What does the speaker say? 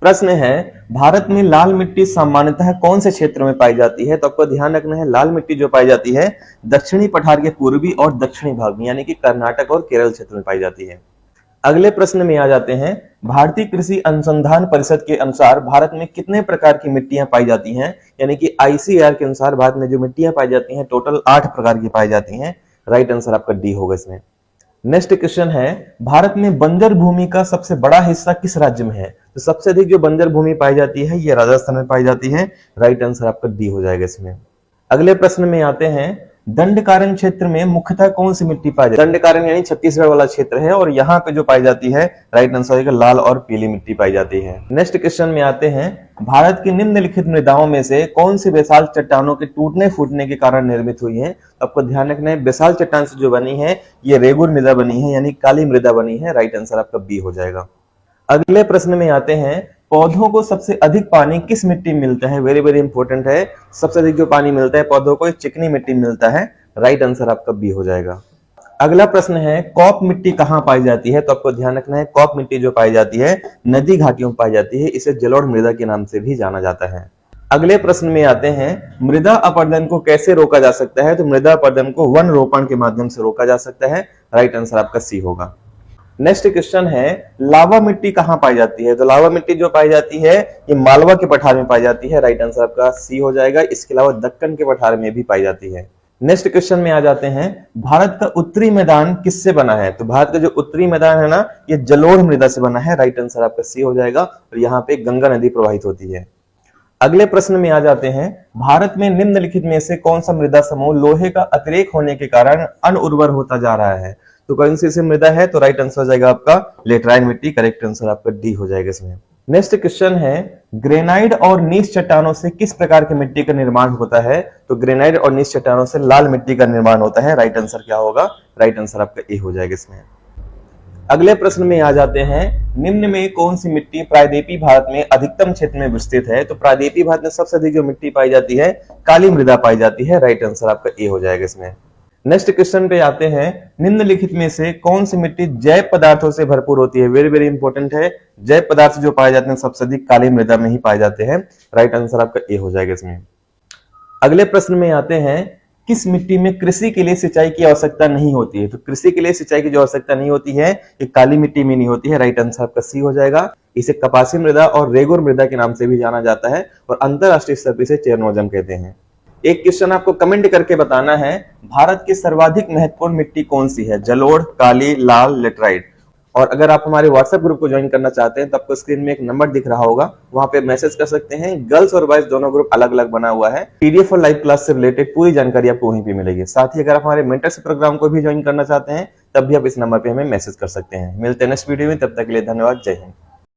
प्रश्न है, भारत में लाल मिट्टी सामान्यतः कौन से क्षेत्र में पाई जाती है? तो आपको ध्यान रखना है, लाल मिट्टी जो पाई जाती है दक्षिणी पठार के पूर्वी और दक्षिणी भाग में, यानी कि कर्नाटक और केरल क्षेत्र में पाई जाती है। अगले प्रश्न में आ जाते हैं, भारतीय कृषि अनुसंधान परिषद के अनुसार भारत में कितने प्रकार की मिट्टियां पाई जाती हैं? यानी कि आईसीएआर के अनुसार भारत में जो मिट्टियां पाई जाती हैं टोटल 8 प्रकार की पाई जाती हैं। राइट आंसर आपका डी होगा इसमें। नेक्स्ट क्वेश्चन है, भारत में बंजर भूमि का सबसे बड़ा हिस्सा किस राज्य में है? तो सबसे अधिक जो बंजर भूमि पाई जाती है ये राजस्थान में पाई जाती है। राइट आंसर आपका डी हो जाएगा इसमें। अगले प्रश्न में आते हैं, दंडकारण्य क्षेत्र में मुख्यतः कौन सी मिट्टी पाई जाती है? दंडकारण्य यानी छत्तीसगढ़ वाला क्षेत्र है और यहाँ पे जो पाई जाती है राइट आंसर है लाल और पीली मिट्टी पाई जाती है। नेक्स्ट क्वेश्चन में आते हैं, भारत की निम्नलिखित मृदाओं में से कौन सी बेसाल्ट चट्टानों के टूटने फूटने के कारण निर्मित हुई है? तो आपको ध्यान रखना है, बेसाल्ट चट्टान से जो बनी है ये रेगुर मृदा बनी है, यानी काली मृदा बनी है। राइट आंसर आपका बी हो जाएगा। अगले प्रश्न में आते हैं, पौधों को सबसे अधिक पानी किस मिट्टी में मिलता है? वेरी वेरी इंपॉर्टेंट है, सबसे अधिक जो पानी मिलता है पौधों को चिकनी मिट्टी मिलता है। राइट आंसर आपका बी हो जाएगा। अगला प्रश्न है, कॉप मिट्टी कहां पाई जाती है? तो आपको ध्यान रखना है, कॉप मिट्टी जो पाई जाती है नदी घाटियों में पाई जाती है, इसे जलोढ़ मृदा के नाम से भी जाना जाता है। अगले प्रश्न में आते हैं, मृदा अपरदन को कैसे रोका जा सकता है? तो मृदा अपरदन को वन रोपण के माध्यम से रोका जा सकता है। राइट आंसर आपका सी होगा। नेक्स्ट क्वेश्चन है, लावा मिट्टी कहां पाई जाती है? तो लावा मिट्टी जो पाई जाती है ये मालवा के पठार में पाई जाती है। राइट आंसर आपका सी हो जाएगा। इसके अलावा दक्कन के पठार में भी पाई जाती है। नेक्स्ट क्वेश्चन में आ जाते हैं, भारत का उत्तरी मैदान किससे बना है? तो भारत का जो उत्तरी मैदान है ना ये जलोढ़ मृदा से बना है। राइट आंसर आपका सी हो जाएगा और यहाँ पे गंगा नदी प्रवाहित होती है। अगले प्रश्न में आ जाते हैं, भारत में निम्नलिखित में से कौन सा मृदा समूह लोहे का अतिरेक होने के कारण अनउर्वर होता जा रहा है? तो कौन सी मृदा है? तो राइट आंसर हो जाएगा आपका लेटराइन मिट्टी। करेक्ट आंसर आपका डी हो जाएगा इसमें। नेक्स्ट क्वेश्चन है, ग्रेनाइट और नीच चट्टानों से किस प्रकार की मिट्टी का निर्माण होता है? तो ग्रेनाइट और नीच चट्टानों से लाल मिट्टी का निर्माण होता है। राइट आंसर क्या होगा? राइट आंसर आपका ए हो जाएगा इसमें। अगले प्रश्न में आ जाते हैं, निम्न में कौन सी मिट्टी प्रायद्वीपीय भारत में अधिकतम क्षेत्र में विस्तृत है? तो प्रायद्वीपीय भारत में सबसे अधिक जो मिट्टी पाई जाती है काली मृदा पाई जाती है। राइट आंसर आपका ए हो जाएगा इसमें। नेक्स्ट क्वेश्चन पे आते हैं, निम्नलिखित में से कौन सी मिट्टी जैव पदार्थों से भरपूर होती है? वेरी वेरी इंपॉर्टेंट है, जैव पदार्थ जो पाए जाते हैं सबसे अधिक काली मृदा में ही पाए जाते हैं। राइट आंसर आपका ए हो जाएगा इसमें। अगले प्रश्न में आते हैं, किस मिट्टी में कृषि के लिए सिंचाई की आवश्यकता नहीं होती है? तो कृषि के लिए सिंचाई की जो आवश्यकता नहीं होती है ये काली मिट्टी में नहीं होती है। राइट आंसर आपका सी हो जाएगा। इसे कपासी मृदा और रेगुर मृदा के नाम से भी जाना जाता है और अंतरराष्ट्रीय स्तर पर इसे चेरनोजम कहते हैं। एक क्वेश्चन आपको कमेंट करके बताना है, भारत की सर्वाधिक महत्वपूर्ण मिट्टी कौन सी है? जलोढ़, काली, लाल, लेटराइट। और अगर आप हमारे व्हाट्सएप ग्रुप को ज्वाइन करना चाहते हैं तो आपको स्क्रीन में एक नंबर दिख रहा होगा, वहां पे मैसेज कर सकते हैं। गर्ल्स और बॉयज दोनों ग्रुप अलग अलग बना हुआ है। पीडीएफ और लाइव क्लास से रिलेटेड पूरी जानकारी आपको वहीं पे मिलेगी। साथ ही अगर आप हमारे मेंटरशिप प्रोग्राम को भी ज्वाइन करना चाहते हैं तब भी आप इस नंबर पे हमें मैसेज कर सकते हैं। मिलते हैं नेक्स्ट वीडियो में, तब तक के लिए धन्यवाद। जय हिंद।